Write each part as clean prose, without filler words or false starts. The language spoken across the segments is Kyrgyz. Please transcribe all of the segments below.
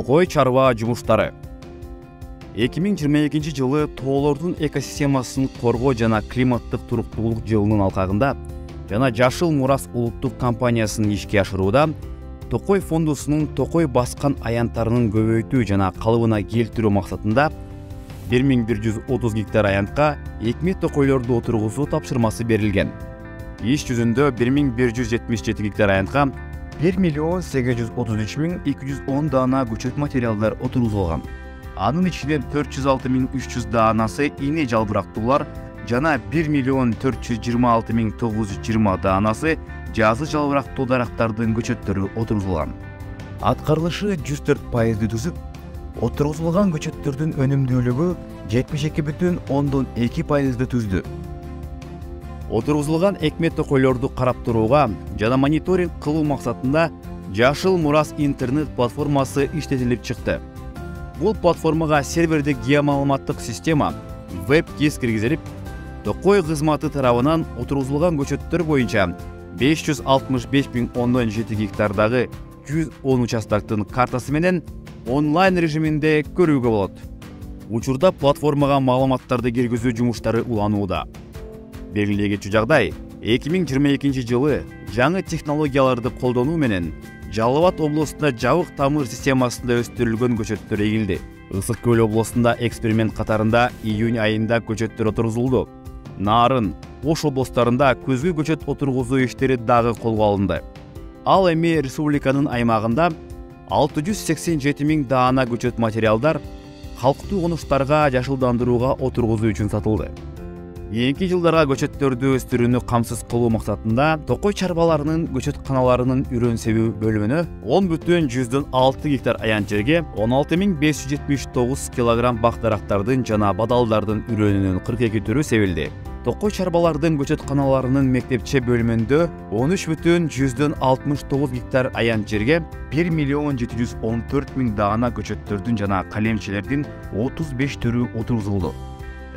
Токой чарба жумуштары. 2022 жылы тоолордун экосистемасын коргоо жана климаттык туруктуулук жылынын алкагында жана Жашыл Мурас улуттук компаниясынын ишке ашырууда Токой фондусунун токой баскан аянттарынын көбөйтүү жана калыбына келтирүү максатында 1130 гектар аянтка экме токойлорду отургузуу тапшырмасы берилген. Иш жүзүндө 1177 гектар аянтка 1,833,210 даана көчөт материалдар отургузулган. Анын ичинен 406,300 даанасы ийне жалбырактуулар жана 1,426,920 даанасы жазы жалбырактуу дарактардын көчөттөрү отургузулган. Аткарылышы 104% түзүп, отургузулган көчөттөрдүн өнүмдүүлүгү 72,2% түздү. Отургузулган экме токойлорду карап турууга жана мониторинг кылуу максатында Жашыл Мурас интернет платформасы иштетилип чыкты. Бул платформага серверде геомаалыматтык система веб-киз киргизилип, Токой кызматы тарабынан отургузулган көчөттөр боюнча 565,7 гектардагы 110 участактын картасы менен онлайн режиминде көрүүгө болот. Учурда платформага маалыматтарды киргизүү жумуштары уланууда. Белгилегичи жагдай 2022 жылы жаңы технологияларды колдонуу менен Жалал Абад областында жабык тамыр системасында өстүрүлгөн көчөттөр эгилди. Ысык көл областында эксперимент катарында июнь айында көчөттөр отургузулду. Нарын, Ош областарында көзгө көчөт отургузуу иштери дагы колго алынды. Ал эми республиканын аймагында 687,000 даана көчөт материалдар калктуу конуштарга жашылдандырууга отургузуу үчүн сатылды. Кийинки жылдарга көчөттөрдү өстүрүүнү камсыз кылуу максатында токой чарбаларынын көчөт каналарынын үрөн себүү бөлүмүнө 10,6 гектар аян жерге 16,579 кг бак дарактардын жана бадалдардын үрөнүнүн 42 түрү себилди. Токой чарбалардын көчөт каналарынын мектепче бөлүмүндө 13,69 гектар аян жерге 1,714,000 даана көчөттөрдүн жана калемчелердин 35 түрү отургузулду.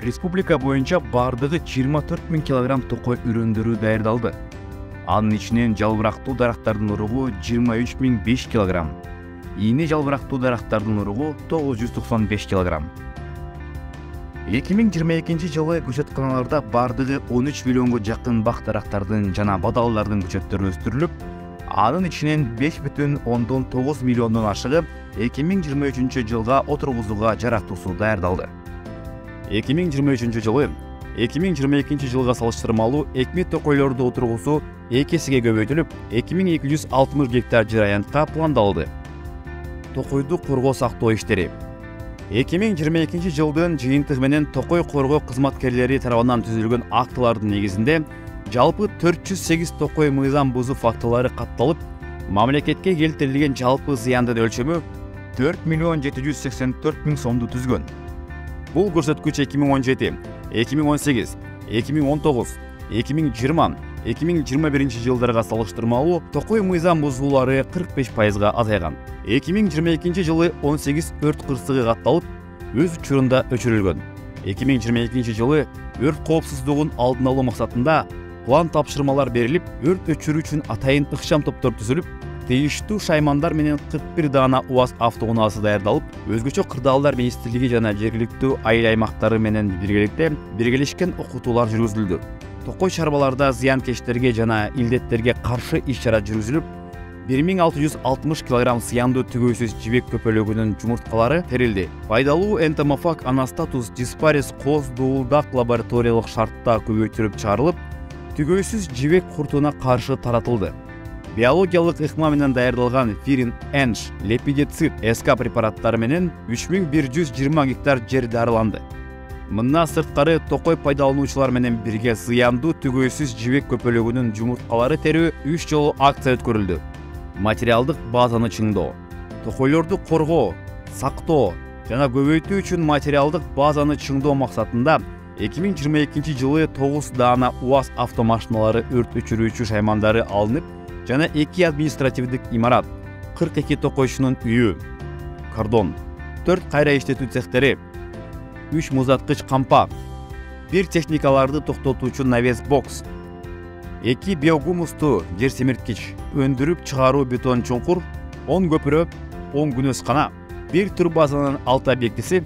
Республика боюнча бардыгы 24,000 кг токой үрөндөрү даярдалды. Анын ичинен жалбырактуу дарактардын уругу 23,005 кг, ийне жалбырактуу дарактардын уругу 995 кг. 2022 жылы көчөтканаларда бардыгы 13 миллионго жакын бак дарактардын жана бадалдардын көчөттөрү өстүрүлүп, анын ичинен 5,9 миллиондон ашыгы 2023 жылга отургузууга жаратуусу даярдалды. 2023 жылы 2022 жылга салыштырмалуу экме токойлорду отургузуу 2 эсеге көбөйтүлүп, 2260 гектар жер аянтка пландалды. Токойду коргоо сактоо иштери 2022 жылдын жыйынтыгы менен Токой коргоо кызматкерлери тарабынан түзүлгөн актылардын негизинде жалпы 408 токой мыйзам бузуу фактылары катталып, мамлекетке келтирилген жалпы зыяндын өлчөмү 4,784,000 сомду түзгөн. Бул көрсөткүч 2017, 2018, 2019, 2020, 2021 жылдарга салыштырмалуу Токой мыйзам бузуулары 45%га азайган. 2022 жылы 18 өрт кырсыгы катталып, өз учурунда өчүрүлгөн. 2022 жылы өрт коопсуздугун алдын алуу максатында план тапшырмалар берилип, өрт өчүрүү үчүн атайын ыкчам топтор түзүлүп, тийиштүү шаймандар менен 41 даана УАЗ автоунаасы даярдалып, өзгөчө кырдаалдар министрлиги жана жергиликтүү айыл аймактары менен биргеликте биргелешкен окутуулар жүргүзүлдү. Токой чарбаларда зыянкечтерге жана илдеттерге каршы иш-чара жүргүзүлүп, 1660 кг зыяндуу түгөйсүз жибек көпөлөгүнүн жумурткалары терилди. Пайдалуу энтомофаг анастатус диспарис коз дуулдак лабораториялык шартта көбөйтүлүп чыгарылып, түгөйсүз жибек куртуна каршы таратылды. Биологиялык ыкма менен даярдалган фирин энш, лепидецит, СК препараттары менен 3120 гектар жер дарыланды. Мындан сырткары токой пайдалануучулар менен бирге зыяндуу түгөйсүз жибек көпөлөгүнүн жумурткалары терүү 3 жолу акция өткөрүлдү. Материалдык базаны чыңдоо, токойлорду коргоо, сактоо жана көбөйтүү үчүн материалдык базаны чыңдоо максатында 2022 жылы 9 даана УАЗ автомашиналары өрт өчүрүүчү шаймандары алынып, жана 2 административдик имарат, 42 токойчунун үйү, кордон, 4 кайра иштетүү цехтери, 3 музаткыч кампа, 1 техникаларды токтотуучу навес бокс, 2 биогумустуу жер семирткич, өндүрүп чыгаруу бетон чуңкур, 10 көпүрө, 10 күнөскана, 1 турбазанын 6 объектиси,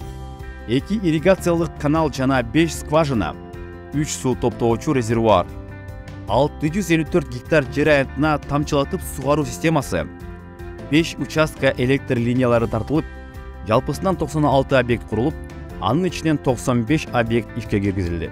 2 ирригациялык канал жана 5 скважина, 3 суу топтоочу резервуар, 654 гектар жер аянтына тамчылатып сугаруу системасы, 5 участка электр линиялары тартылып, жалпысынан 96 объект курулуп, анын ичинен 95 объект ишке киргизилди.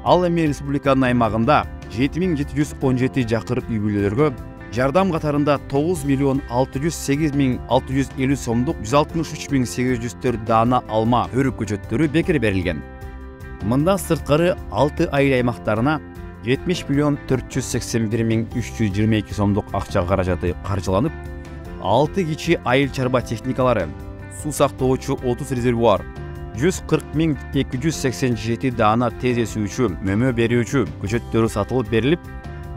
Ал эми республиканын аймагында 7717 жакыр үй бүлөлөргө жардам катарында 9.608.650 сомдук 163.804 даана алма өрүк көчөттөрү бекер берилген. Мындан сырткары 6 айыл аймактарына 70.481.322 сомдук акча каражаты каржыланып, 6 кичи айыл чарба техникалары, суу сактоочу 30 резервуар, 140.287 даана тез өсүүчү, мөмө берүүчү көчөттөрү сатылып берилип,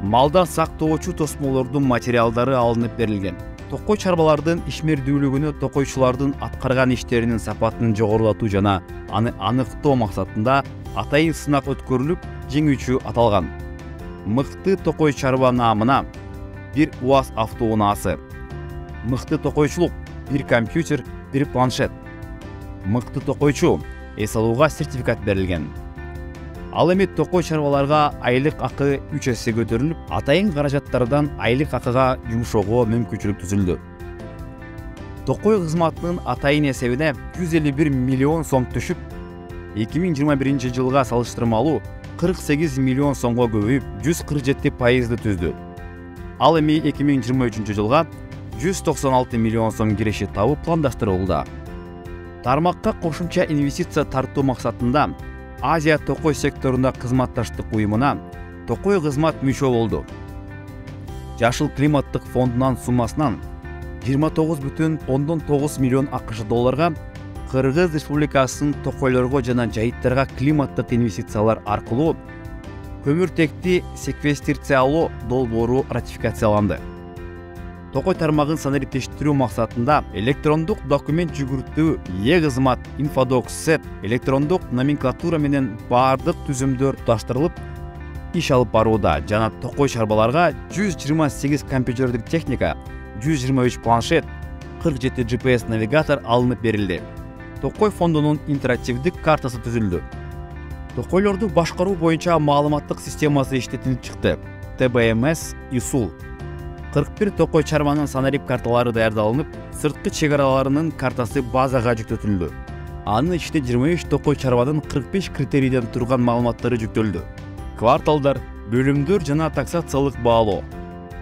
малда сактоочу тосмолордун материалдары алынып берилген. Токой чарбалардын ишмердүүлүгүнө токойчулардын аткарган иштеринин сапатын жогорулатуу жана аны аныктоо максатында атайын сынак өткөрүлүп, жеңүүчү аталган. Мыкты токой чарба наамына 1 УАЗ автоунаасы, мыкты токойчулук 1 компьютер, 1 планшет, мыкты токойчу эс алууга сертификат берилген. Ал эми токой чарбаларга айлык акы 3 эсе көтөрүлүп, атайын каражаттардан айлык акыга жумшоого мүмкүнчүлүк түзүлдү. Токой кызматынын атайын эсебине 151 миллион сом түшүп, 2021 жылга салыштырмалуу 48 миллион сомго көбөйүп, 147% түздү. Ал эми 2023 жылга 196 миллион сом киреше табуу пландаштырылууда. Тармакка кошумча инвестиция тартуу максатында Азия токой секторунда кызматташтык уюмуна токой кызмат мүчө болду. Жашыл климаттык фондунан суммасынан 29,9 миллион АКШ долларга Кыргыз Республикасынын токойлорго жана жайыттарга климаттык инвестициялар аркылуу көмүртекти секвестрациялоо долбоору ратификацияланды. Токой тармагын санариптештирүү максатында электрондук документ жүгүртүү e-кызмат Infodocset электрондук номенклатура менен бардык түзүмдөр туташтырылып иш алып барууда жана токой чарбаларга 128 компьютердик техника, 123 планшет, 47 GPS навигатор алынып берилди. Токой фондунун интерактивдик картасы түзүлдү. Токойлорду башкаруу боюнча маалыматтык системасы иштетилип чыкты. ТБМС ИСУЛ. 41 токой чарбанын санарип карталары даярдалынып, сырткы чегараларынын картасы базага жүктөтүлдү. Анын ичинде 23 токой чарбанын 45 критерийден турган маалыматтары жүктөлдү. Кварталдар, бөлүмдөр жана таксациялык баалоо.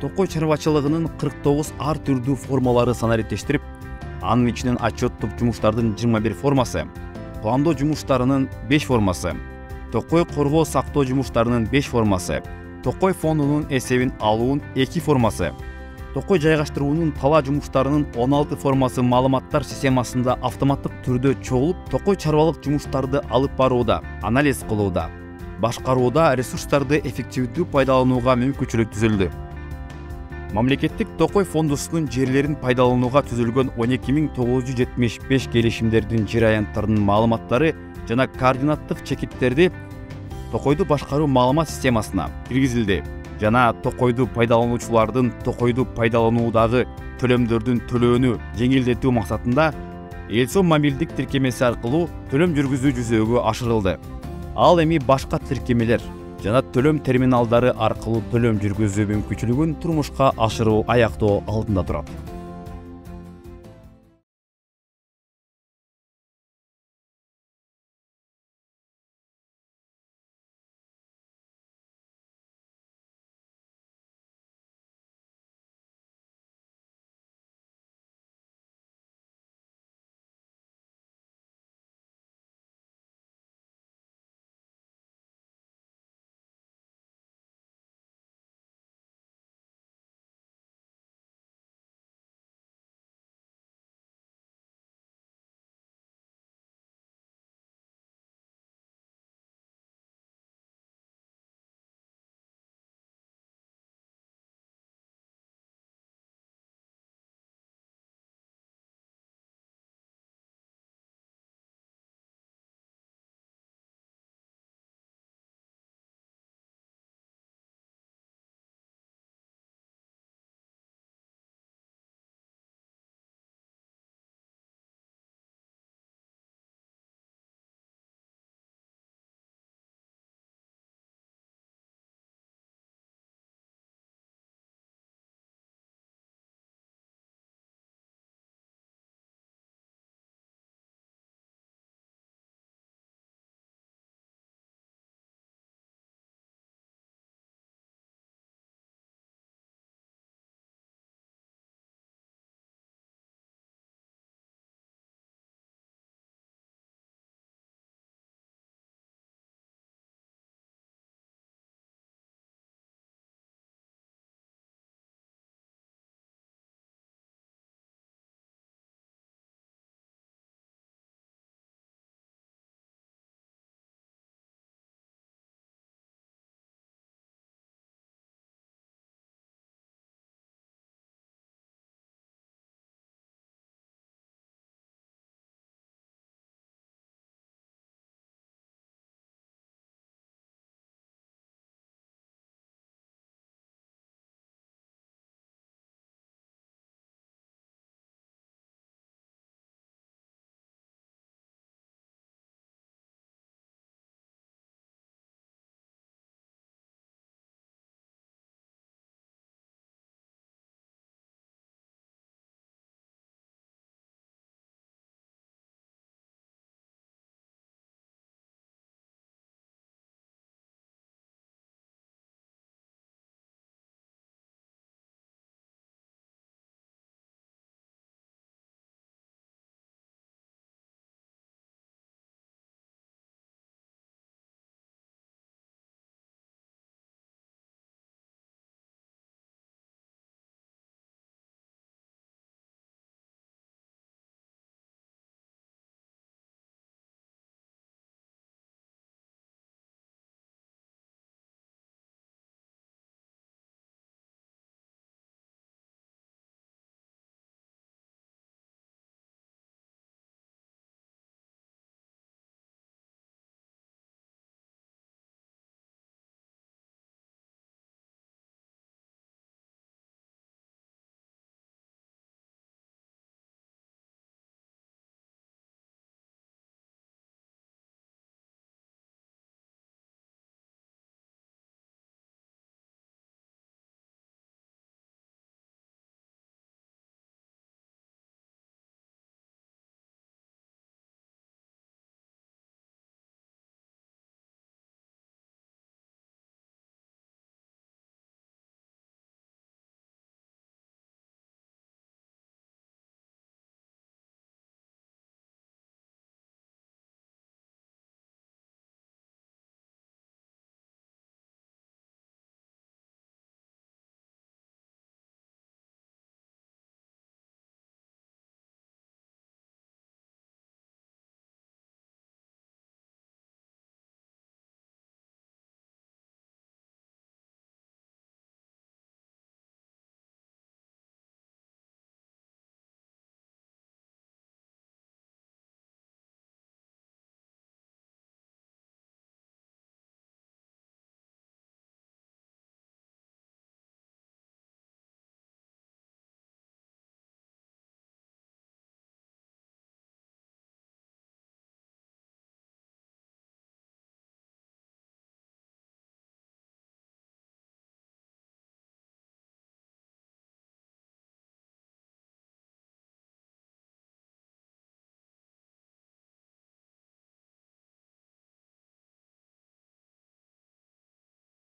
Токой чарбачылыгынын 49 ар түрдүү формалары санариптештирип, анын ичинен отчеттук жумуштардын 21 формасы, пландоо жумуштарынын 5 формасы, токой коргоо сактоо жумуштарынын 5 формасы, токой фондунун эсебин алуунун 2 формасы, токой жайгаштыруунун талаа жумуштарынын 16 формасы маалыматтар системасында автоматтык түрдө чогулуп, токой чарбалык жумуштарды алып барууда, анализ кылууда, башкарууда ресурстарды эффективдүү пайдаланууга мүмкүнчүлүк түзүлдү. Мамлекеттик токой фондусунун жерлерин пайдаланууга түзүлгөн 12975 келишимдердин жер аянттарынын маалыматтары жана координаттык чекиттерди токойду башкаруу маалымат системасына киргизилди жана токойду пайдалануучулардын токойду пайдалануудагы төлөмдөрдүн төлөөнү жеңилдетүү максатында Элсом мобилдик тиркемеси аркылуу төлөм жүргүзүү жүзөөгө ашырылды. Ал эми башка тиркемелер жана төлөм терминалдары аркылуу төлөм жүргүзүү мүмкүнчүлүгүн турмушка ашыруу аяктоо алдында турат.